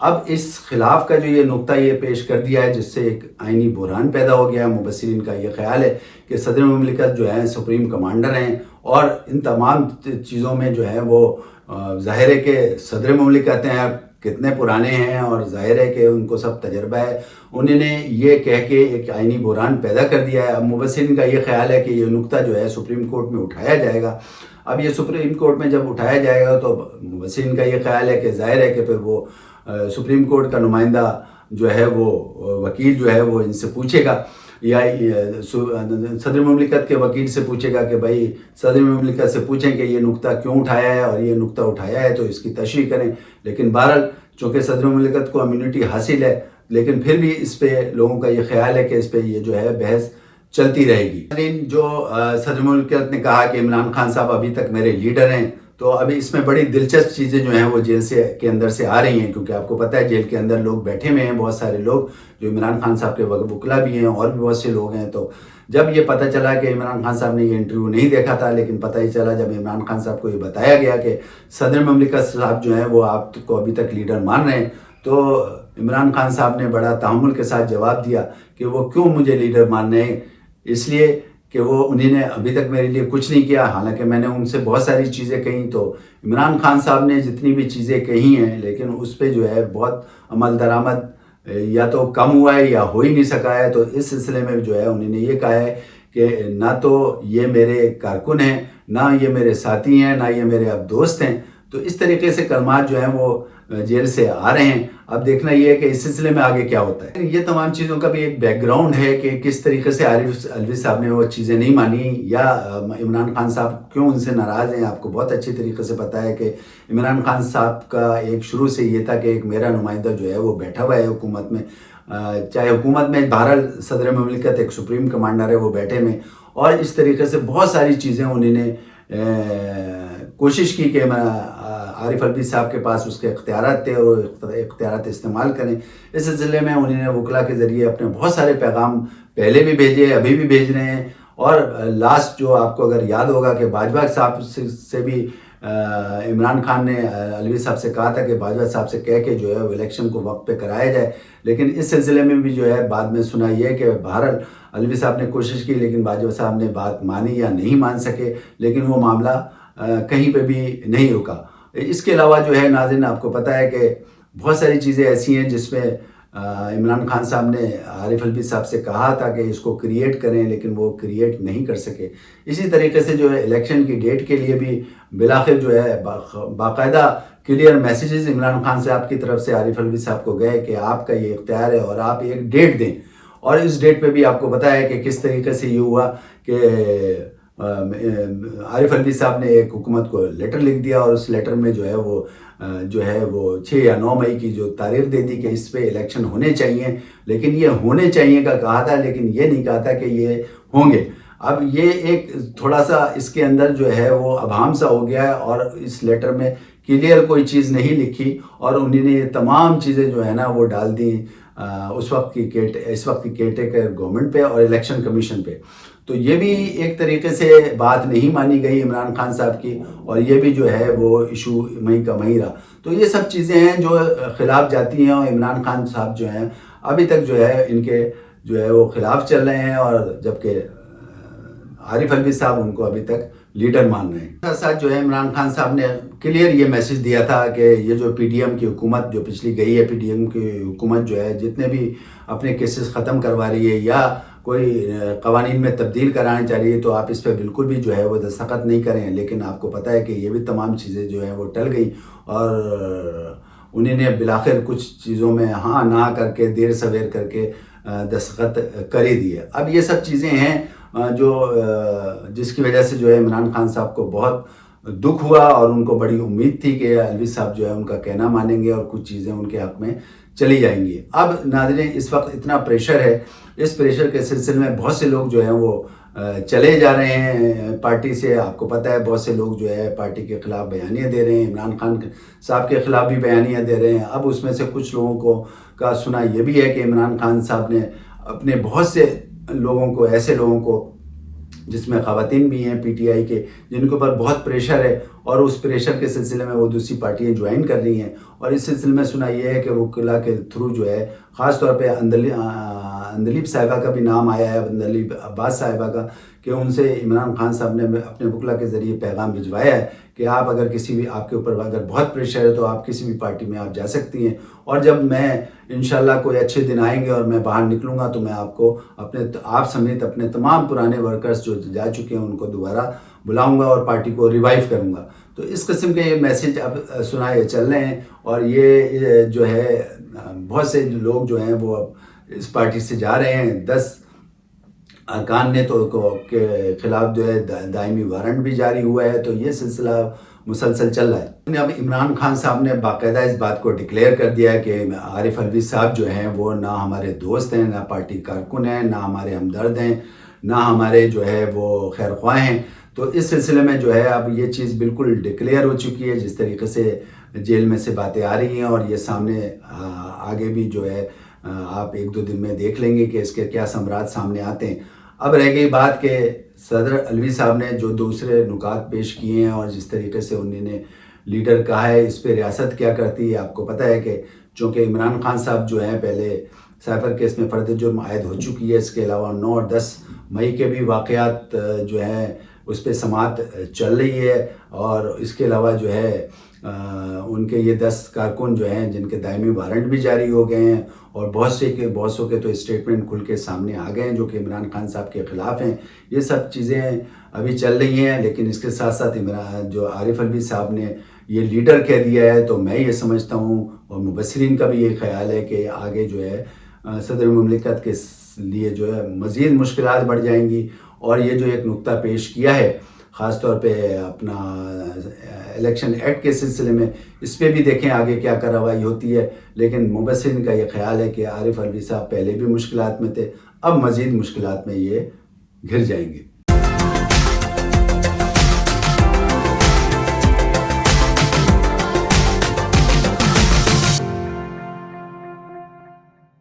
اب اس خلاف کا جو یہ نقطہ یہ پیش کر دیا ہے، جس سے ایک آئینی بحران پیدا ہو گیا ہے۔ مبصرین کا یہ خیال ہے کہ صدر مملکت جو ہیں سپریم کمانڈر ہیں، اور ان تمام چیزوں میں جو ہے وہ ظاہر ہے کہ صدر مملکت ہیں، کتنے پرانے ہیں، اور ظاہر ہے کہ ان کو سب تجربہ ہے۔ انہوں نے یہ کہہ کے ایک آئینی بحران پیدا کر دیا ہے۔ اب مبصرین کا یہ خیال ہے کہ یہ نقطہ جو ہے سپریم کورٹ میں اٹھایا جائے گا۔ اب یہ سپریم کورٹ میں جب اٹھایا جائے گا تو مبصرین کا یہ خیال ہے کہ ظاہر ہے کہ پھر وہ سپریم کورٹ کا نمائندہ جو ہے وہ وکیل جو ہے وہ ان سے پوچھے گا، یا صدر مملکت کے وکیل سے پوچھے گا کہ بھائی صدر مملکت سے پوچھیں کہ یہ نقطہ کیوں اٹھایا ہے، اور یہ نقطہ اٹھایا ہے تو اس کی تشریح کریں۔ لیکن بہرحال چونکہ صدر مملکت کو امیونٹی حاصل ہے، لیکن پھر بھی اس پہ لوگوں کا یہ خیال ہے کہ اس پہ یہ جو ہے بحث چلتی رہے گی۔ لیکن جو صدر مملکت نے کہا کہ عمران خان صاحب ابھی تک میرے لیڈر ہیں، تو ابھی اس میں بڑی دلچسپ چیزیں جو ہیں وہ جیل کے اندر سے آ رہی ہیں، کیونکہ آپ کو پتہ ہے جیل کے اندر لوگ بیٹھے ہوئے ہیں، بہت سارے لوگ جو عمران خان صاحب کے وکلا بھی ہیں، اور بھی بہت سے لوگ ہیں۔ تو جب یہ پتہ چلا کہ عمران خان صاحب نے یہ انٹرویو نہیں دیکھا تھا، لیکن پتہ ہی چلا جب عمران خان صاحب کو یہ بتایا گیا کہ صدر مملکت صاحب جو ہیں وہ آپ کو ابھی تک لیڈر مان رہے ہیں، تو عمران خان صاحب نے بڑا تحمل کے ساتھ جواب دیا کہ وہ کیوں مجھے لیڈر مان رہے ہیں، اس لیے کہ انہوں نے ابھی تک میرے لیے کچھ نہیں کیا، حالانکہ میں نے ان سے بہت ساری چیزیں کہیں۔ تو عمران خان صاحب نے جتنی بھی چیزیں کہی ہیں، لیکن اس پہ جو ہے بہت عمل درآمد یا تو کم ہوا ہے یا ہو ہی نہیں سکا ہے۔ تو اس سلسلے میں جو ہے انہوں نے یہ کہا ہے کہ نہ تو یہ میرے کارکن ہیں، نہ یہ میرے ساتھی ہیں، نہ یہ میرے اب دوست ہیں۔ تو اس طریقے سے کلمات جو ہیں وہ جیل سے آ رہے ہیں۔ اب دیکھنا یہ ہے کہ اس سلسلے میں آگے کیا ہوتا ہے۔ یہ تمام چیزوں کا بھی ایک بیک گراؤنڈ ہے کہ کس طریقے سے عارف الوی صاحب نے وہ چیزیں نہیں مانی، یا عمران خان صاحب کیوں ان سے ناراض ہیں۔ آپ کو بہت اچھی طریقے سے پتہ ہے کہ عمران خان صاحب کا ایک شروع سے یہ تھا کہ ایک میرا نمائندہ جو ہے وہ بیٹھا ہوا ہے حکومت میں، چاہے حکومت میں بہرحال صدر مملکت ایک سپریم کمانڈر ہے وہ بیٹھے میں، اور اس طریقے سے بہت ساری چیزیں انہوں نے کوشش کی کہ عارف الوی صاحب کے پاس اس کے اختیارات تھے اور اختیارات استعمال کریں۔ اس سلسلے میں انہوں نے وکلا کے ذریعے اپنے بہت سارے پیغام پہلے بھی بھیجے، ابھی بھی بھیج رہے ہیں، اور لاسٹ جو آپ کو اگر یاد ہوگا کہ باجوہ صاحب سے بھی عمران خان نے الوی صاحب سے کہا تھا کہ باجوہ صاحب سے کہہ کے جو ہے وہ الیکشن کو وقت پہ کرایا جائے، لیکن اس سلسلے میں بھی جو ہے بعد میں سنا یہ کہ بہرحال الوی صاحب نے کوشش کی، لیکن باجوہ صاحب نے بات مانی یا نہیں مان سکے، لیکن وہ معاملہ کہیں پہ بھی نہیں رکا۔ اس کے علاوہ جو ہے ناظرین آپ کو پتہ ہے کہ بہت ساری چیزیں ایسی ہیں جس میں عمران خان صاحب نے عارف الوی صاحب سے کہا تھا کہ اس کو کریٹ کریں، لیکن وہ کریٹ نہیں کر سکے۔ اسی طریقے سے جو ہے الیکشن کی ڈیٹ کے لیے بھی بالآخر جو ہے باقاعدہ کلیئر میسیجز عمران خان صاحب کی طرف سے عارف الوی صاحب کو گئے کہ آپ کا یہ اختیار ہے اور آپ ایک ڈیٹ دیں، اور اس ڈیٹ پہ بھی آپ کو پتہ ہے کہ کس طریقے سے یہ ہوا کہ عارف الوی صاحب نے ایک حکومت کو لیٹر لکھ دیا، اور اس لیٹر میں جو ہے وہ 6 یا 9 مئی کی جو تاریخ دے دی کہ اس پہ الیکشن ہونے چاہیے، لیکن یہ ہونے چاہیے کا کہا تھا، لیکن یہ نہیں کہا تھا کہ یہ ہوں گے۔ اب یہ ایک تھوڑا سا اس کے اندر جو ہے وہ ابہام سا ہو گیا ہے، اور اس لیٹر میں کلیئر کوئی چیز نہیں لکھی، اور انہوں نے یہ تمام چیزیں جو ہے نا وہ ڈال دیں اس وقت کی کیئر ٹیکر گورنمنٹ پہ اور الیکشن کمیشن پہ۔ تو یہ بھی ایک طریقے سے بات نہیں مانی گئی عمران خان صاحب کی، اور یہ بھی جو ہے وہ ایشو وہیں کا وہیں رہا۔ تو یہ سب چیزیں ہیں جو خلاف جاتی ہیں، اور عمران خان صاحب جو ہیں ابھی تک جو ہے ان کے جو ہے وہ خلاف چل رہے ہیں، اور جبکہ عارف الوی صاحب ان کو ابھی تک لیڈر مان رہے ہیں۔ ساتھ ساتھ جو ہے عمران خان صاحب نے کلیئر یہ میسیج دیا تھا کہ یہ جو پی ڈی ایم کی حکومت جو پچھلی گئی ہے، پی ڈی ایم کی حکومت جو ہے جتنے بھی اپنے کیسز ختم کروا رہی ہے یا کوئی قوانین میں تبدیل کرانا چاہ رہی ہے، تو آپ اس پہ بالکل بھی جو ہے وہ دستخط نہیں کریں۔ لیکن آپ کو پتہ ہے کہ یہ بھی تمام چیزیں جو ہیں وہ ٹل گئی، اور انہیں نے بالآخر کچھ چیزوں میں ہاں نہ کر کے دیر سویر کر کے دستخط کر ہی دیے۔ اب یہ سب چیزیں ہیں جو جس کی وجہ سے جو ہے عمران خان صاحب کو بہت دکھ ہوا، اور ان کو بڑی امید تھی کہ الوی صاحب جو ہے ان کا کہنا مانیں گے اور کچھ چیزیں ان کے حق میں چلی جائیں گی۔ اب ناظرین اس وقت اتنا پریشر ہے، اس پریشر کے سلسلے میں بہت سے لوگ جو ہیں وہ چلے جا رہے ہیں پارٹی سے۔ آپ کو پتہ ہے بہت سے لوگ جو ہے پارٹی کے خلاف بیانیاں دے رہے ہیں، عمران خان صاحب کے خلاف بھی بیانیاں دے رہے ہیں۔ اب اس میں سے کچھ لوگوں کو کا سنا یہ بھی ہے کہ عمران خان صاحب نے اپنے بہت سے لوگوں کو، ایسے لوگوں کو جس میں خواتین بھی ہیں PTI کے، جن کے اوپر بہت پریشر ہے، اور اس پریشر کے سلسلے میں وہ دوسری پارٹیاں جوائن کر رہی ہیں. اور اس سلسلے میں سنا یہ ہے کہ وکلا کے تھرو جو ہے خاص طور پہ اندلیب صاحبہ کا بھی نام آیا ہے، اندلیب عباس صاحبہ کا، کہ ان سے عمران خان صاحب نے اپنے وکلا کے ذریعے پیغام بھجوایا ہے کہ آپ اگر کسی بھی آپ کے اوپر اگر بہت پریشر ہے تو آپ کسی بھی پارٹی میں آپ جا سکتی ہیں، اور جب میں انشاءاللہ کوئی اچھے دن آئیں گے اور میں باہر نکلوں گا تو میں آپ کو آپ سمیت اپنے تمام پرانے ورکرز جو جا چکے ہیں ان کو دوبارہ بلاؤں گا اور پارٹی کو ریوائیو کروں گا. تو اس قسم کے یہ میسیج اب سنائے چل رہے ہیں، اور یہ جو ہے بہت سے لوگ جو ہیں وہ اب اس پارٹی سے جا رہے ہیں. 10 ارکان نے تو کے خلاف جو ہے دائمی وارنٹ بھی جاری ہوا ہے. تو یہ سلسلہ مسلسل چل رہا ہے. اب عمران خان صاحب نے باقاعدہ اس بات کو ڈکلیئر کر دیا ہے کہ عارف الوی صاحب جو ہیں وہ نہ ہمارے دوست ہیں، نہ پارٹی کارکن ہیں، نہ ہمارے ہمدرد ہیں، نہ ہمارے جو ہے وہ خیر خواہ ہیں. تو اس سلسلے میں جو ہے اب یہ چیز بالکل ڈکلیئر ہو چکی ہے. جس طریقے سے جیل میں سے باتیں آ رہی ہیں اور یہ سامنے آگے بھی جو ہے آپ 1-2 دن میں دیکھ لیں گے کہ اس کے کیا ثمرات سامنے آتے ہیں. اب رہ گئی بات کہ صدر الوی صاحب نے جو دوسرے نکات پیش کیے ہیں اور جس طریقے سے انہوں نے لیڈر کہا ہے، اس پہ ریاست کیا کرتی ہے. آپ کو پتہ ہے کہ چونکہ عمران خان صاحب جو ہیں پہلے سائفر کیس میں فرد جرم عائد ہو چکی ہے، اس کے علاوہ 9 اور 10 مئی کے بھی واقعات جو ہیں اس پہ سماعت چل رہی ہے، اور اس کے علاوہ جو ہے ان کے یہ 10 کارکن جو ہیں جن کے دائمی وارنٹ بھی جاری ہو گئے ہیں، اور بہت سو کے تو اسٹیٹمنٹ کھل کے سامنے آ گئے ہیں جو کہ عمران خان صاحب کے خلاف ہیں. یہ سب چیزیں ابھی چل رہی ہیں، لیکن اس کے ساتھ ساتھ جو عارف الوی صاحب نے یہ لیڈر کہہ دیا ہے، تو میں یہ سمجھتا ہوں اور مبصرین کا بھی یہ خیال ہے کہ آگے جو ہے صدر مملکت کے لیے جو ہے مزید مشکلات بڑھ جائیں گی. اور یہ جو ایک نقطہ پیش کیا ہے خاص طور پہ اپنا الیکشن ایکٹ کے سلسلے میں، اس پہ بھی دیکھیں آگے کیا کارروائی ہوتی ہے. لیکن مبصرین کا یہ خیال ہے کہ عارف الوی صاحب پہلے بھی مشکلات میں تھے، اب مزید مشکلات میں یہ گھر جائیں گے.